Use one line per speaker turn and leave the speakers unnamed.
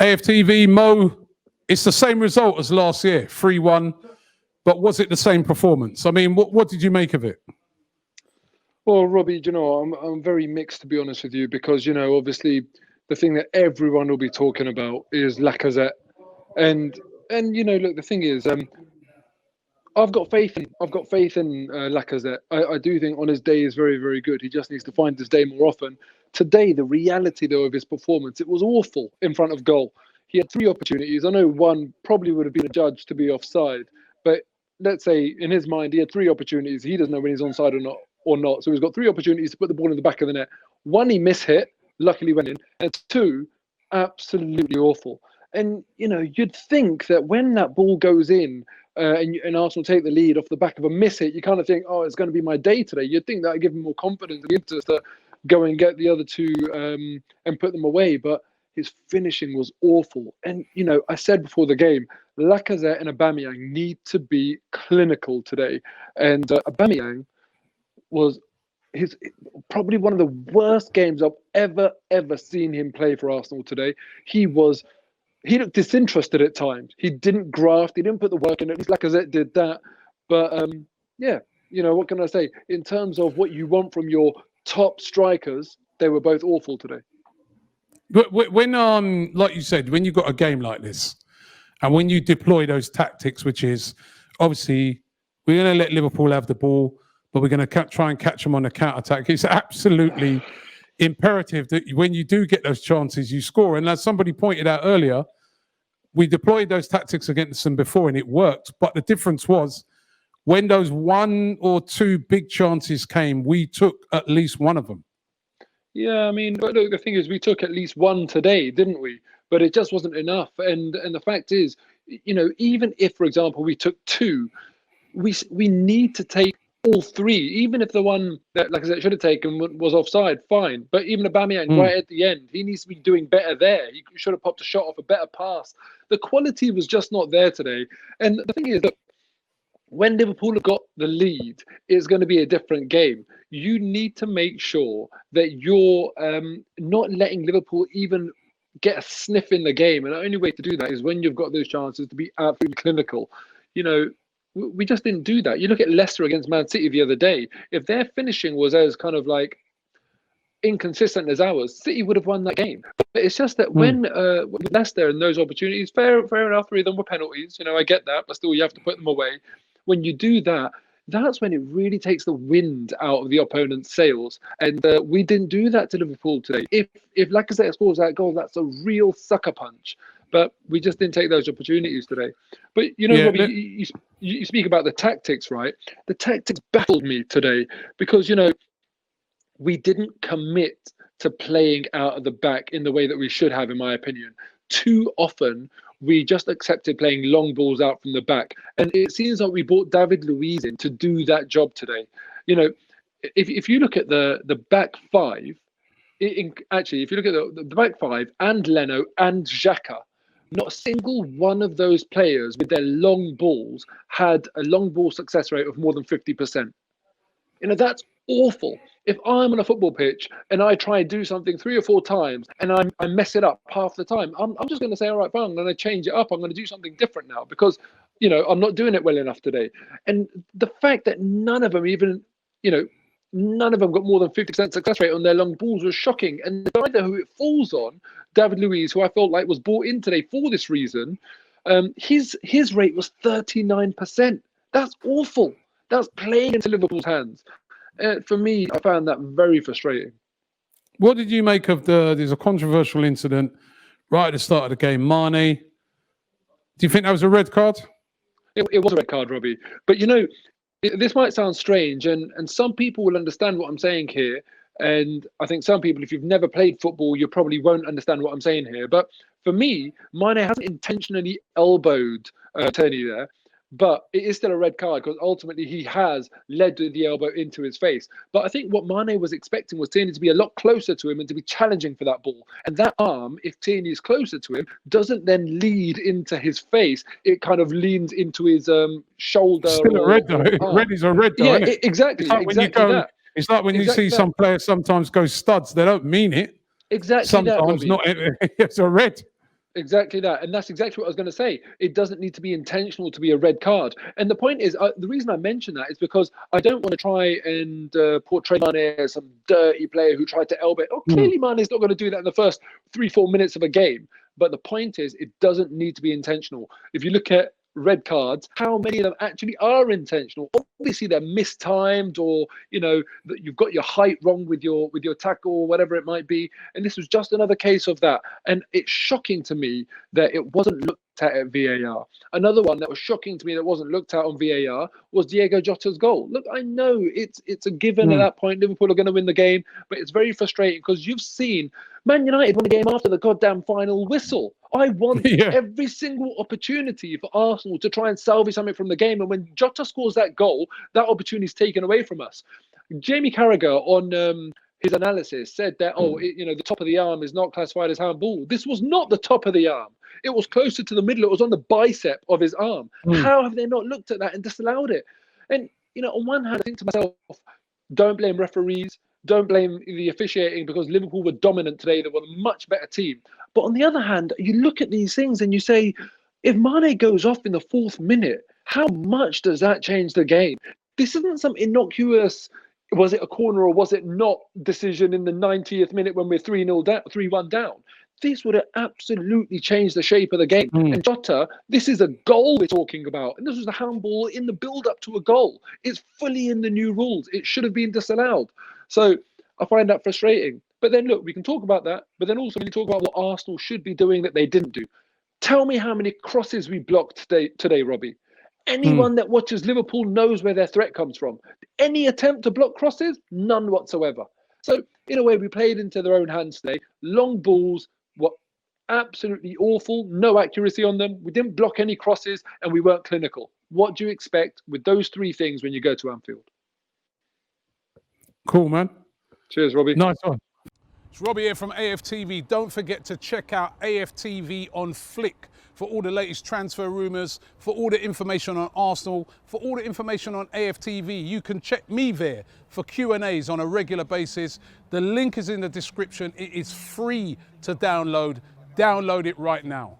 AFTV, Mo, it's the same result as last year, 3-1. But was it the same performance? I mean, what did you make of it?
Well, Robbie, I'm very mixed, to be honest with you, because, obviously the thing that everyone will be talking about is Lacazette. And look, the thing is, I've got faith in Lacazette. I do think on his day is very, very good. He just needs to find his day more often. Today, the reality, though, of his performance, it was awful in front of goal. He had 3 opportunities. I know one probably would have been adjudged to be offside, but let's say in his mind, he had 3 opportunities. He doesn't know when he's onside or not. So he's got 3 opportunities to put the ball in the back of the net. 1, he mishit, luckily went in. And 2, absolutely awful. And, you'd think that when that ball goes in and Arsenal take the lead off the back of a mishit, you kind of think, oh, it's going to be my day today. You'd think that would give him more confidence and impetus to go and get the other 2 and put them away. But his finishing was awful. And, I said before the game, Lacazette and Aubameyang need to be clinical today. And Aubameyang was probably one of the worst games I've ever seen him play for Arsenal today. He looked disinterested at times. He didn't graft. He didn't put the work in. At least Lacazette did that. But, what can I say? In terms of what you want from your top strikers, they were both awful today.
But when, like you said, when you got a game like this, and when you deploy those tactics, which is obviously we're going to let Liverpool have the ball, but we're going to try and catch them on the counter-attack. It's absolutely imperative that when you do get those chances, you score. And as somebody pointed out earlier, we deployed those tactics against them before and it worked. But the difference was when those 1 or 2 big chances came, we took at least one of them.
Yeah, I mean, but look, the thing is, we took at least 1 today, didn't we? But it just wasn't enough. And the fact is, even if, for example, we took 2, we need to take all 3. Even if the one that, like I said, should have taken was offside, fine. But even Aubameyang right at the end, he needs to be doing better there. He should have popped a shot off, a better pass. The quality was just not there today. And the thing is that when Liverpool have got the lead, it's going to be a different game. You need to make sure that you're not letting Liverpool even get a sniff in the game. And the only way to do that is when you've got those chances to be absolutely clinical. We just didn't do that. You look at Leicester against Man City the other day. If their finishing was as kind of like inconsistent as ours, City would have won that game. But it's just that when Leicester and those opportunities, fair enough, 3 of them were penalties. I get that, but still you have to put them away. When you do that, that's when it really takes the wind out of the opponent's sails. And we didn't do that to Liverpool today. If Lacazette scores that goal, that's a real sucker punch. But we just didn't take those opportunities today. But, Robbie, you speak about the tactics, right? The tactics baffled me today because, we didn't commit to playing out of the back in the way that we should have, in my opinion. Too often, we just accepted playing long balls out from the back. And it seems like we brought David Luiz in to do that job today. If you look at the back 5, actually, if you look at the back 5 and Leno and Xhaka, not a single one of those players with their long balls had a long ball success rate of more than 50%. That's awful. If I'm on a football pitch and I try and do something 3 or 4 times and I mess it up half the time, I'm just going to say, all right, fine, I'm going to change it up. I'm going to do something different now because, I'm not doing it well enough today. And the fact that none of them got more than 50% success rate on their long balls was shocking. And the guy who it falls on, David Luiz, who I felt like was brought in today for this reason, his rate was 39%. That's awful. That's playing into Liverpool's hands. For me, I found that very frustrating.
What did you make of there's a controversial incident right at the start of the game, Mane? Do you think that was a red card?
It was a red card, Robbie. But, this might sound strange, and some people will understand what I'm saying here. And I think some people, if you've never played football, you probably won't understand what I'm saying here. But for me, Mane hasn't intentionally elbowed Tierney there. But it is still a red card because ultimately he has led the elbow into his face. But I think what Mane was expecting was Tierney to be a lot closer to him and to be challenging for that ball. And that arm, if Tierney is closer to him, doesn't then lead into his face. It kind of leans into his shoulder.
Still a red though. Red is a red though, isn't it?
Exactly.
It's like when you see some players sometimes go studs. They don't mean it.
Exactly.
Sometimes not. It's a red.
Exactly that. And that's exactly what I was going to say. It doesn't need to be intentional to be a red card. And the point is, the reason I mention that is because I don't want to try and portray Mane as some dirty player who tried to elbow. Oh, clearly Mane's not going to do that in the first 3-4 minutes of a game. But the point is, it doesn't need to be intentional. If you look at red cards, how many of them actually are intentional? Obviously they're mistimed, or that you've got your height wrong with your tackle or whatever it might be, and this was just another case of that. And it's shocking to me that it wasn't looked at VAR. Another one that was shocking to me that wasn't looked at on VAR was Diego Jota's goal. Look, I know it's a given at that point Liverpool are going to win the game, but it's very frustrating because you've seen Man United won a game after the goddamn final whistle. I want every single opportunity for Arsenal to try and salvage something from the game. And when Jota scores that goal, that opportunity is taken away from us. Jamie Carragher on his analysis said that, the top of the arm is not classified as handball. This was not the top of the arm. It was closer to the middle. It was on the bicep of his arm. How have they not looked at that and disallowed it? And, on one hand, I think to myself, don't blame referees. Don't blame the officiating, because Liverpool were dominant today. They were a much better team. But on the other hand, you look at these things and you say, if Mane goes off in the 4th minute, how much does that change the game? This isn't some innocuous, was it a corner or was it not decision in the 90th minute when we're 3-1 down. This would have absolutely changed the shape of the game. And Jota, this is a goal we're talking about. And this was a handball in the build-up to a goal. It's fully in the new rules. It should have been disallowed. So I find that frustrating. But then, look, we can talk about that. But then also, when you talk about what Arsenal should be doing that they didn't do. Tell me how many crosses we blocked today, Robbie. Anyone that watches Liverpool knows where their threat comes from. Any attempt to block crosses? None whatsoever. So, in a way, we played into their own hands today. Long balls were absolutely awful. No accuracy on them. We didn't block any crosses, and we weren't clinical. What do you expect with those 3 things when you go to Anfield?
Cool, man.
Cheers, Robbie.
Nice one.
It's Robbie here from AFTV. Don't forget to check out AFTV on Flick for all the latest transfer rumours, for all the information on Arsenal, for all the information on AFTV. You can check me there for Q&As on a regular basis. The link is in the description. It is free to download. Download it right now.